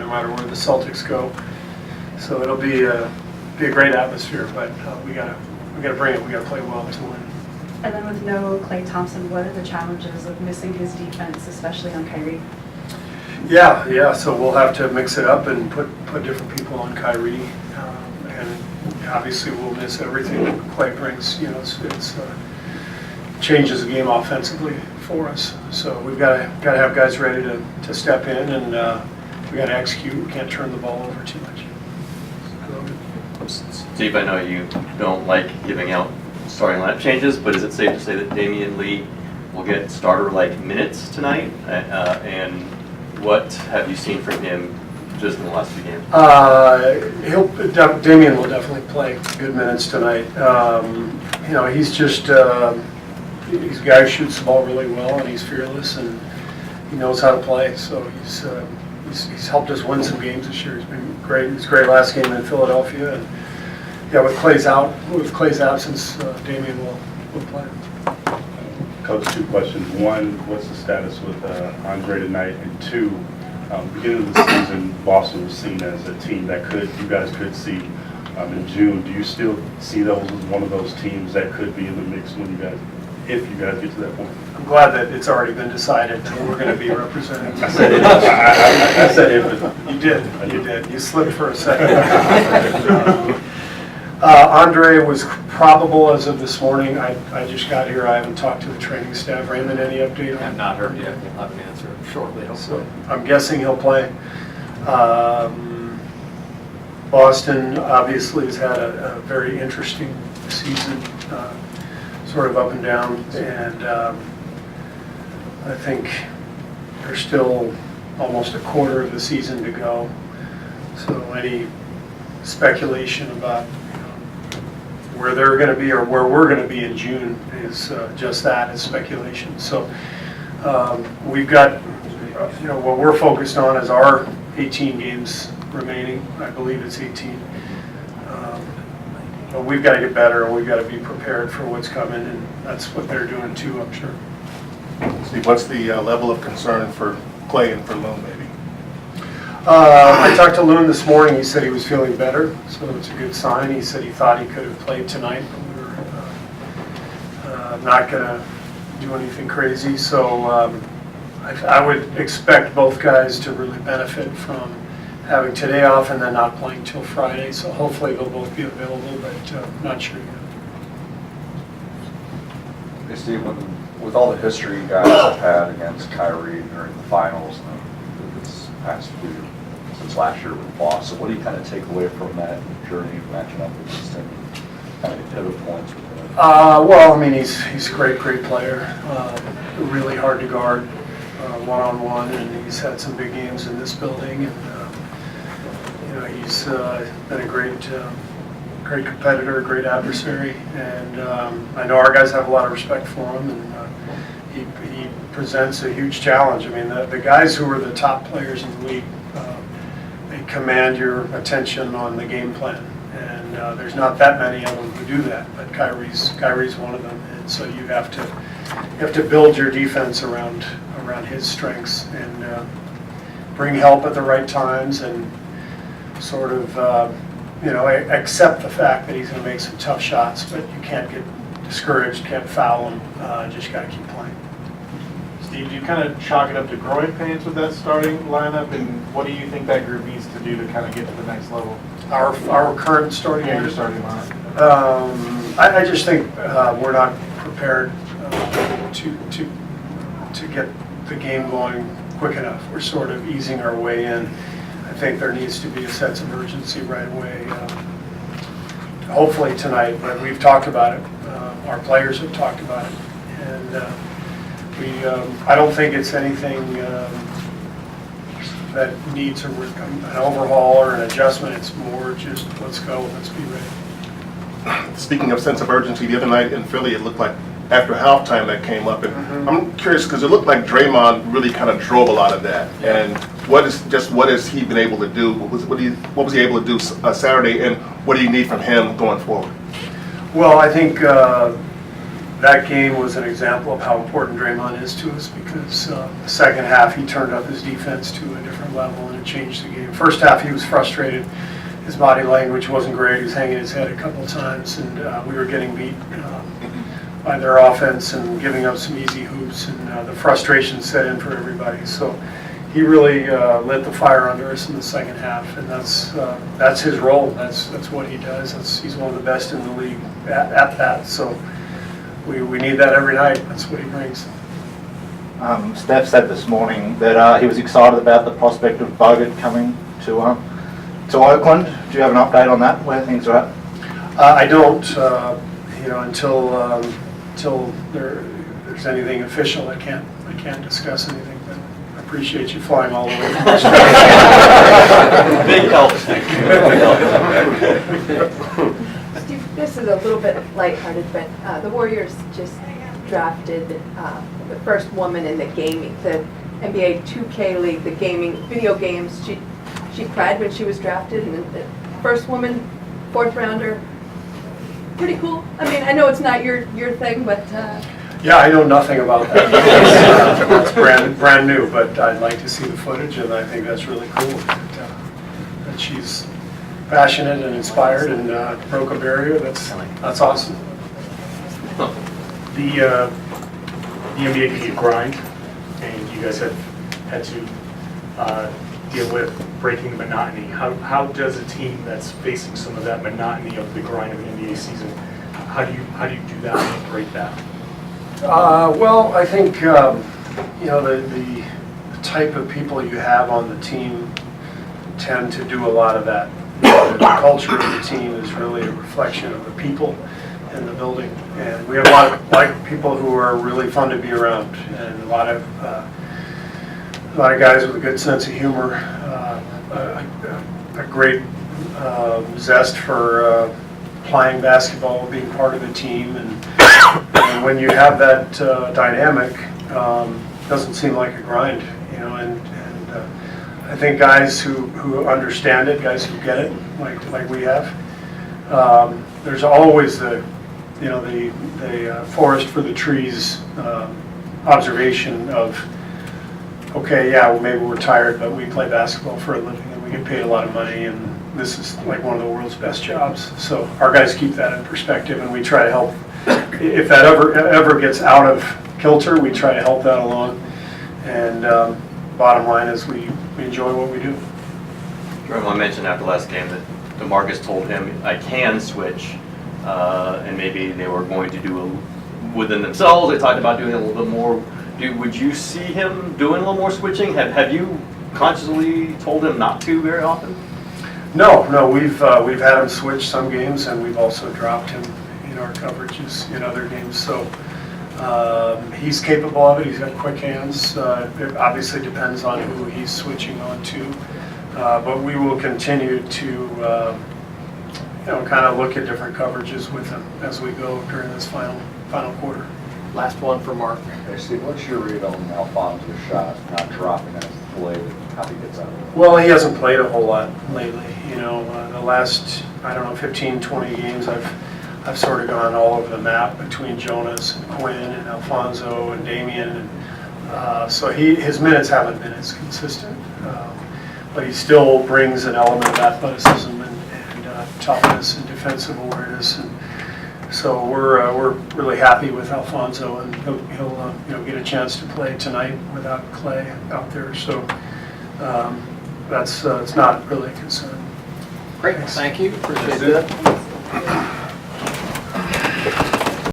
no matter where the Celtics go. So it'll be a great atmosphere, but we gotta bring it. We gotta play well to win. And then with no Klay Thompson, what are the challenges of missing his defense, especially on Kyrie? Yeah. So we'll have to mix it up and put different people on Kyrie, and obviously we'll miss everything that Klay brings. You know, it's changes the game offensively for us. So we've got to have guys ready to step in, and we got to execute. We can't turn the ball over too much. Steve, I know you don't like giving out starting lineup changes, but is it safe to say that Damion Lee will get starter-like minutes tonight? And what have you seen from him just in the last few games? Damion will definitely play good minutes tonight. You know, he's just he's a guy who shoots the ball really well, and he's fearless, and he knows how to play. So he's helped us win some games this year. He's been great. He was great last game in Philadelphia, and yeah, with Klay's absence, Damion will play. Coach, 2 questions. One, what's the status with Andre tonight? And 2, beginning of the season, Boston was seen as a team that you guys could see in June. Do you still see those as one of those teams that could be in the mix if you guys get to that point? I'm glad that it's already been decided that we're going to be represented. I said if. I said if. You did. You slipped for a second. Andre was probable as of this morning. I just got here. I haven't talked to the training staff. Raymond, any update? I have not heard yet. We'll have an answer shortly. So I'm guessing he'll play. Boston obviously has had a very interesting season, sort of up and down, and I think there's still almost a quarter of the season to go. So any speculation about where they're going to be or where we're going to be in June is just that, is speculation. So we've got, what we're focused on is our 18 games remaining. I believe it's 18. But we've got to get better, and we've got to be prepared for what's coming, and that's what they're doing too, I'm sure. Steve, what's the level of concern for Klay and for Loon, maybe? I talked to Loon this morning. He said he was feeling better, so it's a good sign. He said he thought he could have played tonight, but we were not going to do anything crazy. So I would expect both guys to really benefit from having today off and then not playing till Friday. So hopefully they'll both be available, but not sure yet. Hey Steve, with all the history you guys have had against Kyrie during the finals and this past few, since last year with Boston, what do you kind of take away from that journey of matching up against him? Kind of pivot points with him? Well, I mean, he's a great player. Really hard to guard one-on-one, and he's had some big games in this building. And he's been a great competitor, a great adversary, and I know our guys have a lot of respect for him, and he presents a huge challenge. I mean, the guys who are the top players in the league, they command your attention on the game plan, and there's not that many of them who do that, but Kyrie's one of them, and so you have to build your defense around his strengths and bring help at the right times, and sort of accept the fact that he's going to make some tough shots, but you can't get discouraged, can't foul him, just got to keep playing. Steve, do you kind of chalk it up to growing pains with that starting lineup, and what do you think that group needs to do to kind of get to the next level? Our current starting your starting lineup. I just think we're not prepared to get the game going quick enough. We're sort of easing our way in. I think there needs to be a sense of urgency right away. Hopefully tonight, but we've talked about it. Our players have talked about it, and I don't think it's anything that needs an overhaul or an adjustment. It's more just let's go, let's be ready. Speaking of sense of urgency, the other night in Philly, it looked like after halftime that came up, and I'm curious because it looked like Draymond really kind of drove a lot of that. Yeah. And what has he been able to do? What was he able to do Saturday, and what do you need from him going forward? Well, I think that game was an example of how important Draymond is to us because the second half he turned up his defense to a different level and it changed the game. First half he was frustrated. His body language wasn't great. He was hanging his head a couple of times and we were getting beat by their offense and giving up some easy hoops and the frustration set in for everybody. So he really lit the fire under us in the second half, and that's his role. That's what he does. He's one of the best in the league at that. So we need that every night. That's what he brings. Steph said this morning that he was excited about the prospect of Bogut coming to Oakland. Do you have an update on that, where things are at? I don't. Until there's anything official, I can't discuss anything. But I appreciate you flying all the way from Australia. Big help. Steve, this is a little bit lighthearted, but the Warriors just drafted the first woman in the NBA 2K League, the video games. She cried when she was drafted, and the first woman, 4th rounder. Pretty cool. I mean, I know it's not your thing, but Yeah, I know nothing about that. It's brand new, but I'd like to see the footage, and I think that's really cool that she's passionate and inspired and broke a barrier. That's awesome. The NBA can be a grind, and you guys have had to deal with breaking the monotony. How does a team that's facing some of that monotony of the grind of the NBA season, how do you do that and break that? Well, I think the type of people you have on the team tend to do a lot of that. The culture of the team is really a reflection of the people in the building, and we have a lot of people who are really fun to be around, and a lot of guys with a good sense of humor, a great zest for playing basketball, being part of the team, and when you have that dynamic, it doesn't seem like a grind, and I think guys who understand it, guys who get it, like we have, there's always the forest for the trees observation of, okay, yeah, well, maybe we're tired, but we play basketball for a living and we get paid a lot of money, and this is like one of the world's best jobs. So our guys keep that in perspective, and we try to help. If that ever gets out of kilter, we try to help that along. And bottom line is we enjoy what we do. Draymond mentioned after last game that DeMarcus told him, I can switch, and maybe they were going to do within themselves. They talked about doing a little bit more. Would you see him doing a little more switching? Have you consciously told him not to very often? No, we've had him switch some games, and we've also dropped him in our coverages in other games. So he's capable of it. He's got quick hands. It obviously depends on who he's switching on to, but we will continue to kind of look at different coverages with him as we go during this final quarter. Last one for Mark. Hey, Steve, what's your read on Alfonso's shot not dropping as the way that how he gets out of it? Well, he hasn't played a whole lot lately. The last, 15, 20 games, I've sort of gone all over the map between Jonas and Quinn and Alfonso and Damion. And, so his minutes haven't been as consistent. But he still brings an element of athleticism and toughness and defensive awareness. And so we're really happy with Alfonso, and he'll get a chance to play tonight without Klay out there. So it's not really a concern. Great, thank you, appreciate that.